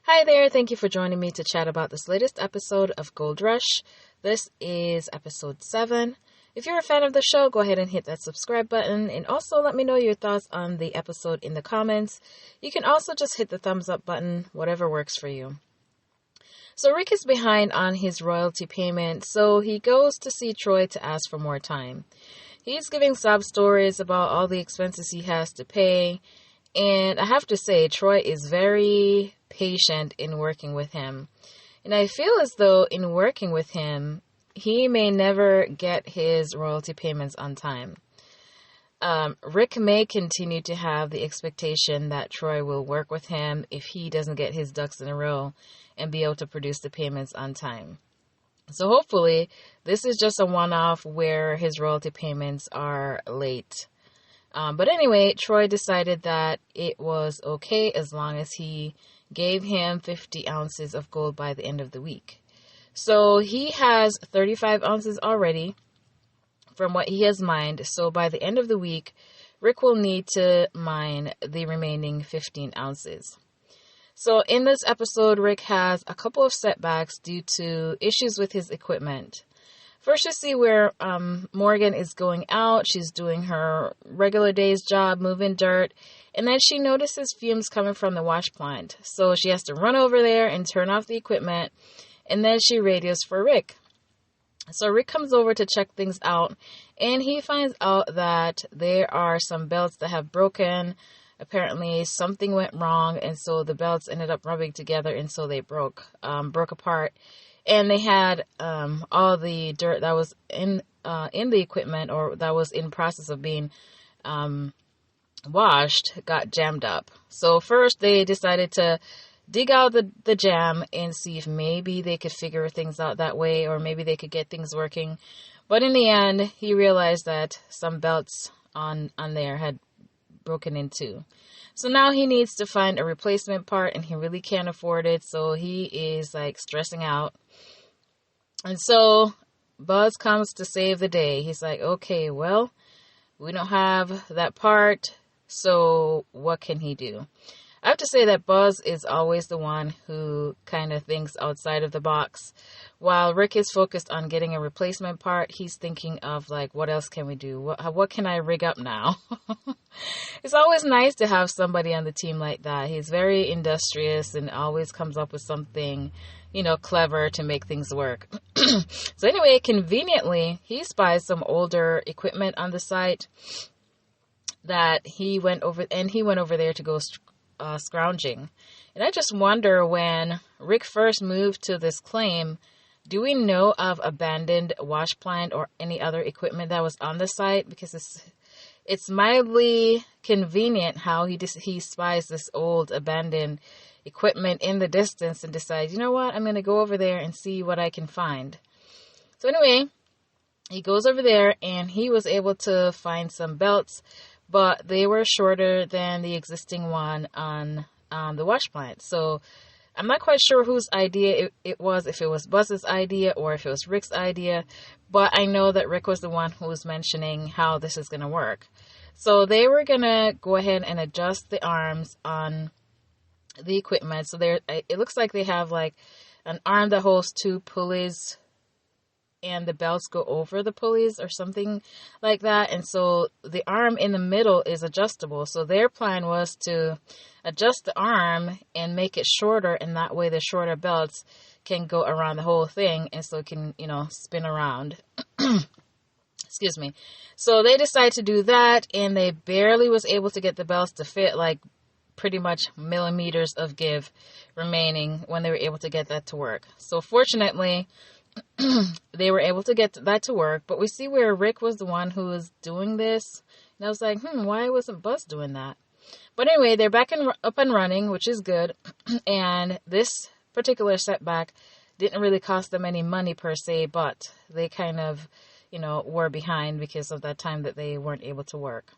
Hi there, thank you for joining me to chat about this latest episode of Gold Rush. This is episode 7. If you're a fan of the show, go ahead and hit that subscribe button and also let me know your thoughts on the episode in the comments. You can also just hit the thumbs up button, whatever works for you. So Rick is behind on his royalty payment, so he goes to see Troy to ask for more time. He's giving sob stories about all the expenses he has to pay, and I have to say, Troy is very patient in working with him. And I feel as though in working with him, he may never get his royalty payments on time. Rick may continue to have the expectation that Troy will work with him if he doesn't get his ducks in a row and be able to produce the payments on time. So hopefully, this is just a one-off where his royalty payments are late. But anyway, Troy decided that it was okay as long as he gave him 50 ounces of gold by the end of the week. So he has 35 ounces already from what he has mined. So by the end of the week, Rick will need to mine the remaining 15 ounces. So in this episode, Rick has a couple of setbacks due to issues with his equipment. First, you see where Morgan is going out. She's doing her regular day's job, moving dirt. And then she notices fumes coming from the wash plant. So she has to run over there and turn off the equipment. And then she radios for Rick. So Rick comes over to check things out. And he finds out that there are some belts that have broken. Apparently something went wrong. And so the belts ended up rubbing together. And so they broke apart. And they had all the dirt that was in the equipment or that was in process of being washed got jammed up. So first they decided to dig out the jam and see if maybe they could figure things out that way or maybe they could get things working. But in the end, he realized that some belts on there had broken in two. So now he needs to find a replacement part and he really can't afford it. So he is like stressing out. And so Buzz comes to save the day. He's like, okay, well, we don't have that part. So what can he do? I have to say that Buzz is always the one who kind of thinks outside of the box. While Rick is focused on getting a replacement part, he's thinking of like, what else can we do? What can I rig up now? It's always nice to have somebody on the team like that. He's very industrious and always comes up with something, clever to make things work. So anyway, conveniently, he spies some older equipment on the site that he went over there to go scrounging. And I just wonder, when Rick first moved to this claim, do we know of abandoned wash plant or any other equipment that was on the site? Because it's mildly convenient how he spies this old abandoned equipment in the distance and decides, you know what, I'm going to go over there and see what I can find. So anyway, he goes over there and he was able to find some belts, but they were shorter than the existing one on the wash plant. So I'm not quite sure whose idea it was, if it was Buzz's idea or if it was Rick's idea, but I know that Rick was the one who was mentioning how this is going to work. So they were going to go ahead and adjust the arms on the equipment. So it looks like they have like an arm that holds two pulleys and the belts go over the pulleys or something like that. And so the arm in the middle is adjustable. So their plan was to adjust the arm and make it shorter. And that way the shorter belts can go around the whole thing. And so it can, spin around. Excuse me. So they decided to do that. And they barely was able to get the belts to fit, like pretty much millimeters of give remaining when they were able to get that to work. So fortunately, they were able to get that to work, but we see where Rick was the one who was doing this. And I was like, why wasn't Buzz doing that? But anyway, they're back up and running, which is good. And this particular setback didn't really cost them any money per se, but they kind of, were behind because of that time that they weren't able to work.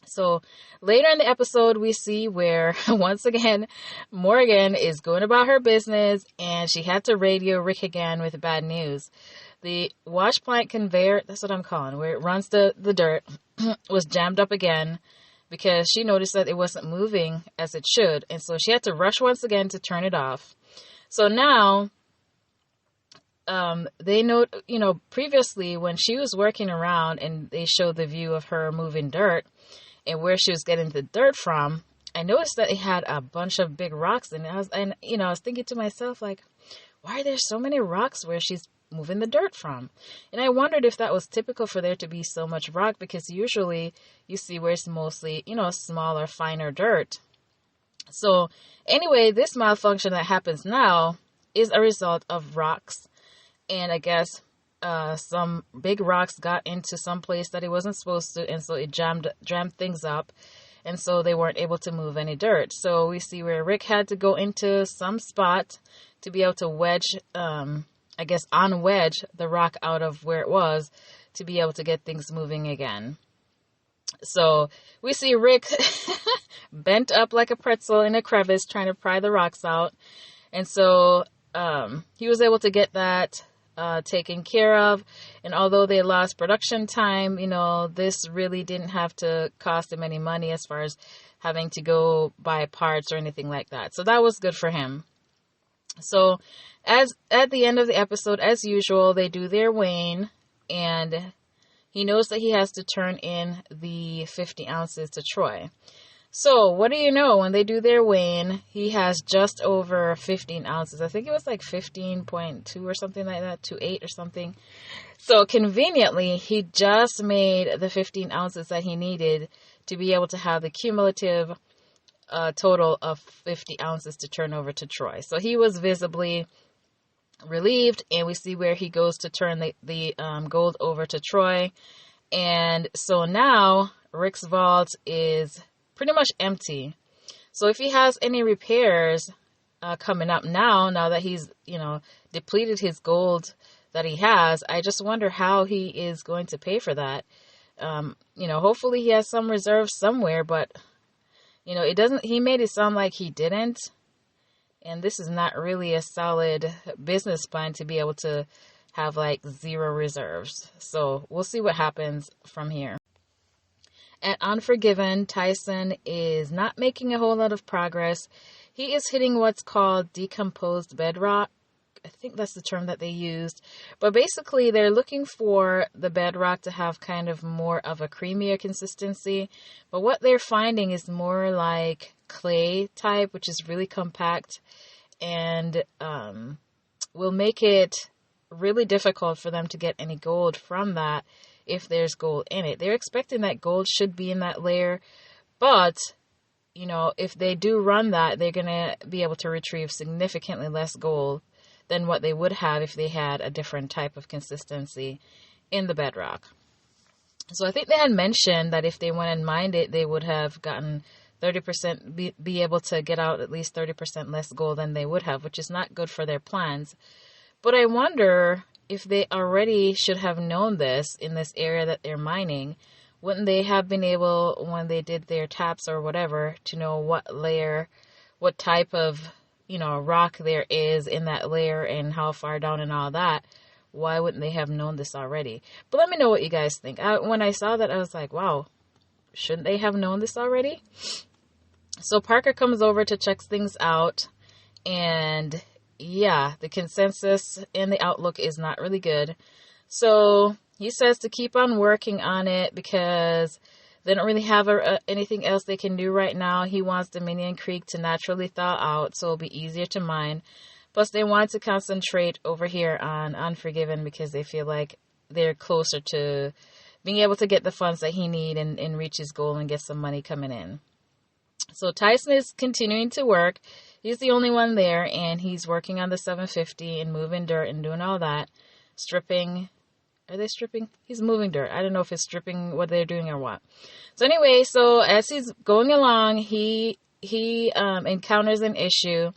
So later in the episode, we see where, once again, Morgan is going about her business and she had to radio Rick again with bad news. The wash plant conveyor, that's what I'm calling, where it runs the dirt, was jammed up again. because she noticed that it wasn't moving as it should. And so she had to rush once again to turn it off. So now, they know, previously when she was working around and they showed the view of her moving dirt and where she was getting the dirt from, I noticed that it had a bunch of big rocks in it. I was thinking to myself, like, why are there so many rocks where she's moving the dirt from? And I wondered if that was typical for there to be so much rock, because usually you see where it's mostly, smaller, finer dirt. So anyway, this malfunction that happens now is a result of rocks. And I guess some big rocks got into some place that it wasn't supposed to, and so it jammed things up, and so they weren't able to move any dirt. So we see where Rick had to go into some spot to be able to unwedge the rock out of where it was to be able to get things moving again. So we see Rick bent up like a pretzel in a crevice trying to pry the rocks out. And so he was able to get that taken care of. And although they lost production time, this really didn't have to cost him any money as far as having to go buy parts or anything like that. So that was good for him. So as at the end of the episode, as usual, they do their weighing, and he knows that he has to turn in the 50 ounces to Troy. So what do you know? When they do their weighing, he has just over 15 ounces. I think it was like 15.2 or something like that, 2.8 or something. So conveniently, he just made the 15 ounces that he needed to be able to have the cumulative total of 50 ounces to turn over to Troy. So he was visibly relieved, and we see where he goes to turn the gold over to Troy. And so now Rick's vault is pretty much empty. So if he has any repairs coming up now that he's, depleted his gold that he has, I just wonder how he is going to pay for that. Hopefully he has some reserves somewhere, but he made it sound like he didn't. And this is not really a solid business plan to be able to have like zero reserves. So we'll see what happens from here. At Unforgiven, Tyson is not making a whole lot of progress. He is hitting what's called decomposed bedrock. I think that's the term that they used. But basically, they're looking for the bedrock to have kind of more of a creamier consistency. But what they're finding is more like clay type, which is really compact, and will make it really difficult for them to get any gold from that if there's gold in it. They're expecting that gold should be in that layer, but if they do run that, they're going to be able to retrieve significantly less gold than what they would have if they had a different type of consistency in the bedrock. So I think they had mentioned that if they went and mined it, they would have gotten 30%, be able to get out at least 30% less gold than they would have, which is not good for their plans. But I wonder if they already should have known this in this area that they're mining. Wouldn't they have been able, when they did their taps or whatever, to know what layer, what type of rock there is in that layer and how far down and all that? Why wouldn't they have known this already? But let me know what you guys think. When I saw that, I was like, wow, shouldn't they have known this already? So Parker comes over to check things out, and yeah, the consensus and the outlook is not really good. So he says to keep on working on it because they don't really have anything else they can do right now. He wants Dominion Creek to naturally thaw out so it'll be easier to mine. Plus, they want to concentrate over here on Unforgiven because they feel like they're closer to being able to get the funds that he needs and reach his goal and get some money coming in. So Tyson is continuing to work. He's the only one there, and he's working on the 750 and moving dirt and doing all that. Stripping. Are they stripping? He's moving dirt. I don't know if it's stripping what they're doing or what. So anyway, so as he's going along, he encounters an issue,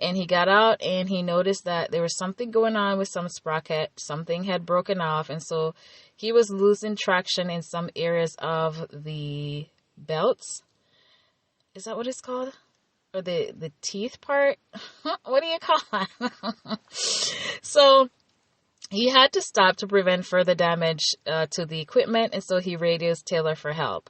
and he got out and he noticed that there was something going on with some sprocket. Something had broken off, and so he was losing traction in some areas of the belts. Is that what it's called? Or the teeth part? What do you call it? So he had to stop to prevent further damage to the equipment, and so he radios Taylor for help.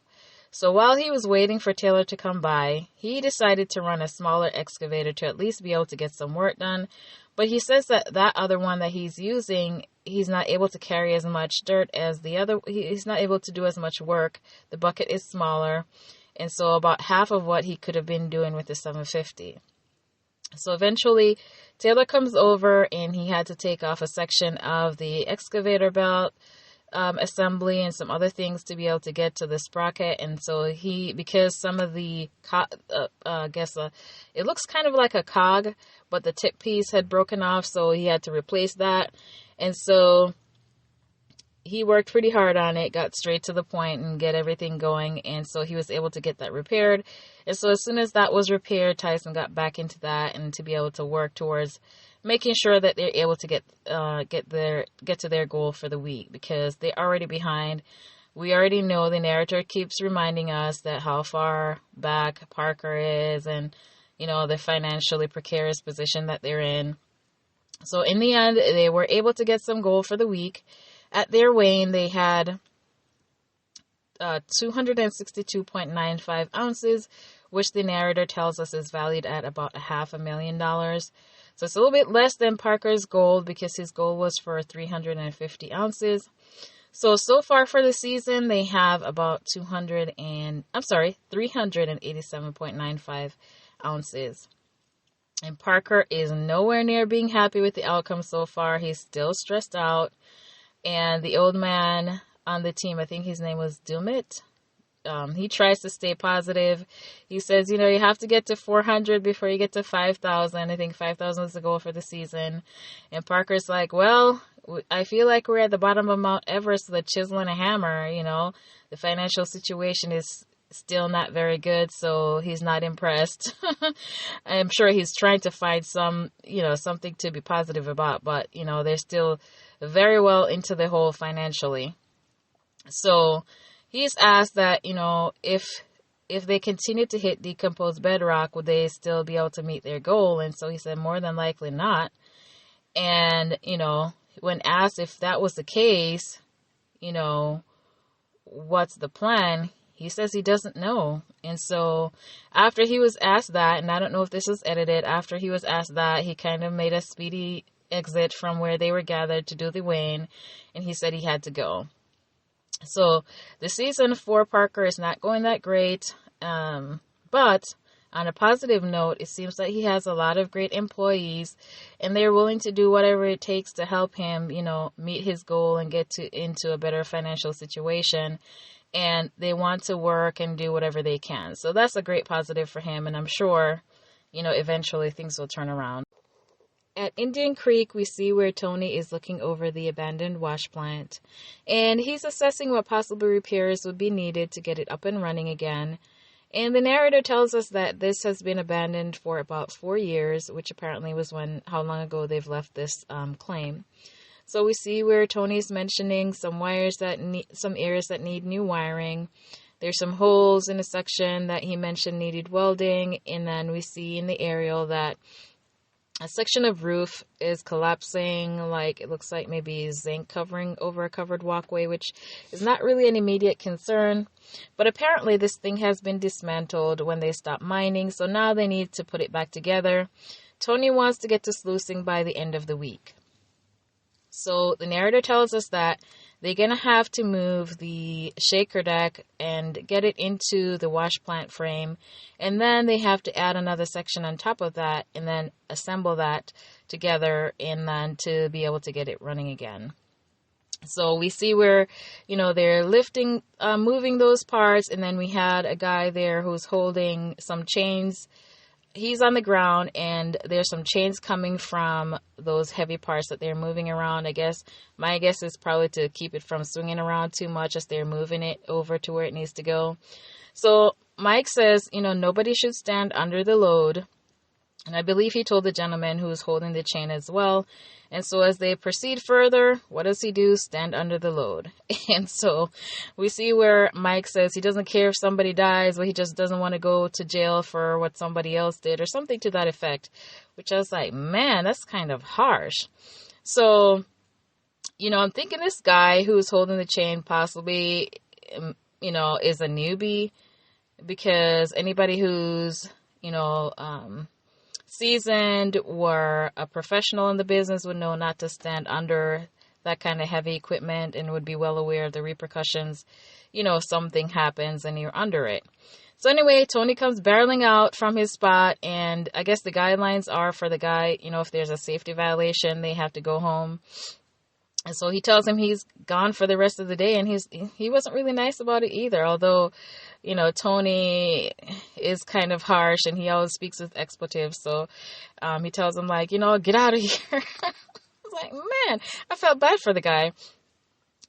So while he was waiting for Taylor to come by, he decided to run a smaller excavator to at least be able to get some work done. But he says that that other one that he's using, he's not able to carry as much dirt as the other. He's not able to do as much work. The bucket is smaller. And so about half of what he could have been doing with the 750. So eventually, Taylor comes over and he had to take off a section of the excavator belt assembly and some other things to be able to get to the sprocket. And so because some of the, it looks kind of like a cog, but the tip piece had broken off, so he had to replace that. And so he worked pretty hard on it, got straight to the point and get everything going. And so he was able to get that repaired. And so as soon as that was repaired, Tyson got back into that and to be able to work towards making sure that they're able to get to their goal for the week, because they're already behind. We already know the narrator keeps reminding us that how far back Parker is and, the financially precarious position that they're in. So in the end, they were able to get some goal for the week. At their weighing, they had 262.95 ounces, which the narrator tells us is valued at about $500,000. So it's a little bit less than Parker's goal, because his goal was for 350 ounces. So far for the season, they have about 387.95 ounces. And Parker is nowhere near being happy with the outcome so far. He's still stressed out. And the old man on the team, I think his name was Dumit, he tries to stay positive. He says, you have to get to 400 before you get to 5,000. I think 5,000 is the goal for the season. And Parker's like, well, I feel like we're at the bottom of Mount Everest with a chisel and a hammer. The financial situation is still not very good, so he's not impressed. I'm sure he's trying to find something to be positive about, but, they're still very well into the hole financially. So he's asked that, if they continue to hit decomposed bedrock, would they still be able to meet their goal? And so he said, more than likely not. And, when asked if that was the case, what's the plan? He says he doesn't know. And so after he was asked that, and I don't know if this was edited, after he was asked that, he kind of made a speedy exit from where they were gathered to do the weighing, and he said he had to go. So the season for Parker is not going that great, but on a positive note, it seems that he has a lot of great employees, and they're willing to do whatever it takes to help him, meet his goal and get into a better financial situation. And they want to work and do whatever they can. So that's a great positive for him, and I'm sure, eventually things will turn around. At Indian Creek, we see where Tony is looking over the abandoned wash plant, and he's assessing what possible repairs would be needed to get it up and running again. And the narrator tells us that this has been abandoned for about 4 years, which apparently was how long ago they've left this claim. So we see where Tony's mentioning some areas that need new wiring. There's some holes in a section that he mentioned needed welding, and then we see in the aerial that a section of roof is collapsing, like it looks like maybe zinc covering over a covered walkway, which is not really an immediate concern. But apparently this thing has been dismantled when they stopped mining, so now they need to put it back together. Tony wants to get to sluicing by the end of the week. So the narrator tells us that they're going to have to move the shaker deck and get it into the wash plant frame. And then they have to add another section on top of that and then assemble that together and then to be able to get it running again. So we see where, they're moving those parts. And then we had a guy there who's holding some chains. He's on the ground, and there's some chains coming from those heavy parts that they're moving around. My guess is probably to keep it from swinging around too much as they're moving it over to where it needs to go. So Mike says, nobody should stand under the load. And I believe he told the gentleman who was holding the chain as well. And so as they proceed further, what does he do? Stand under the load. And so we see where Mike says he doesn't care if somebody dies, but he just doesn't want to go to jail for what somebody else did or something to that effect, which I was like, man, that's kind of harsh. So, I'm thinking this guy who's holding the chain possibly, is a newbie. because anybody who's, seasoned or a professional in the business would know not to stand under that kind of heavy equipment and would be well aware of the repercussions, if something happens and you're under it. So anyway, Tony comes barreling out from his spot, and I guess the guidelines are for the guy, if there's a safety violation, they have to go home. And so he tells him he's gone for the rest of the day, and he wasn't really nice about it either, although, Tony is kind of harsh, and he always speaks with expletives. So he tells him, like, get out of here. I was like, man, I felt bad for the guy.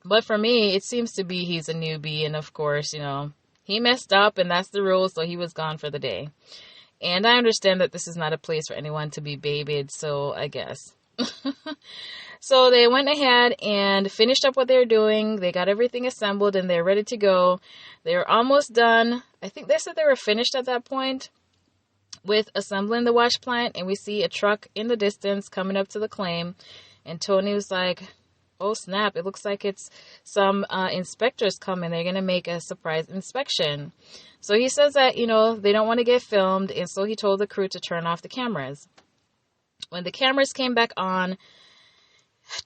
But for me, it seems to be he's a newbie, and of course, he messed up, and that's the rule, so he was gone for the day. And I understand that this is not a place for anyone to be babied, so I guess. So they went ahead and finished up what they were doing. They got everything assembled, and they're ready to go. They were almost done. I think they said they were finished at that point with assembling the wash plant, and we see a truck in the distance coming up to the claim. And Tony was like, oh snap, it looks like it's some inspectors coming. They're going to make a surprise inspection. So he says that, they don't want to get filmed, and so he told the crew to turn off the cameras. When the cameras came back on,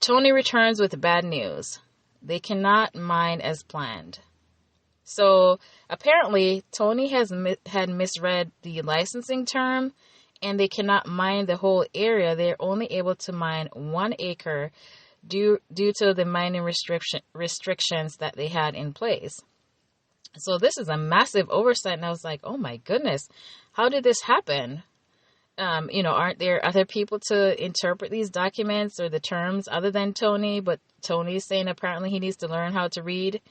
Tony returns with bad news. They cannot mine as planned. So apparently Tony had misread the licensing term, and they cannot mine the whole area. They're only able to mine 1 acre due to the mining restrictions that they had in place. So this is a massive oversight, and I was like, oh my goodness, how did this happen? Aren't there other people to interpret these documents or the terms other than Tony? But Tony's saying apparently he needs to learn how to read.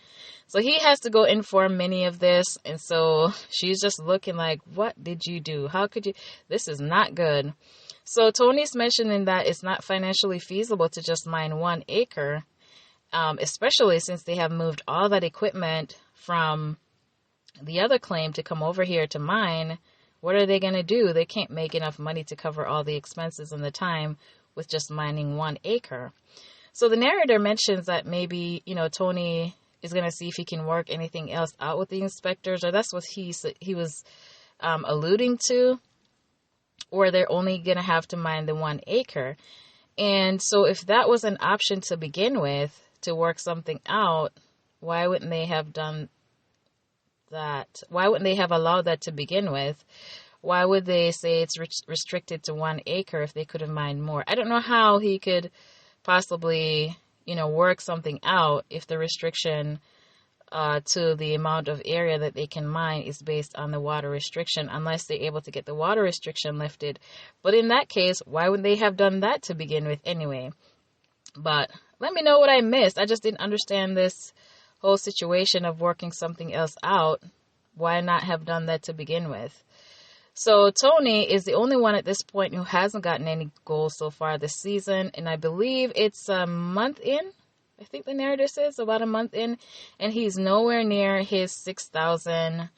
So he has to go inform Minnie of this. And so she's just looking like, what did you do? How could you? This is not good. So Tony's mentioning that it's not financially feasible to just mine 1 acre, especially since they have moved all that equipment from the other claim to come over here to mine. What are they going to do? They can't make enough money to cover all the expenses and the time with just mining 1 acre. So the narrator mentions that maybe, Tony is going to see if he can work anything else out with the inspectors, or that's what he was alluding to, or they're only going to have to mine the 1 acre. And so if that was an option to begin with, to work something out, why wouldn't they have done that? Why wouldn't they have allowed that to begin with? Why would they say it's restricted to 1 acre if they could have mined more? I don't know how he could possibly, work something out if the restriction to the amount of area that they can mine is based on the water restriction, unless they're able to get the water restriction lifted. But in that case, why would they have done that to begin with anyway? But let me know what I missed. I just didn't understand this whole situation of working something else out. Why not have done that to begin with? So Tony is the only one at this point who hasn't gotten any goals so far this season, and I believe it's a month in. I think the narrator says about a month in, and he's nowhere near his 6,000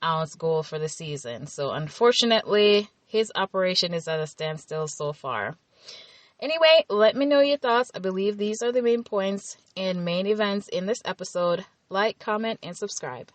ounce goal for the season. So unfortunately, his operation is at a standstill so far. Anyway, let me know your thoughts. I believe these are the main points and main events in this episode. Like, comment, and subscribe.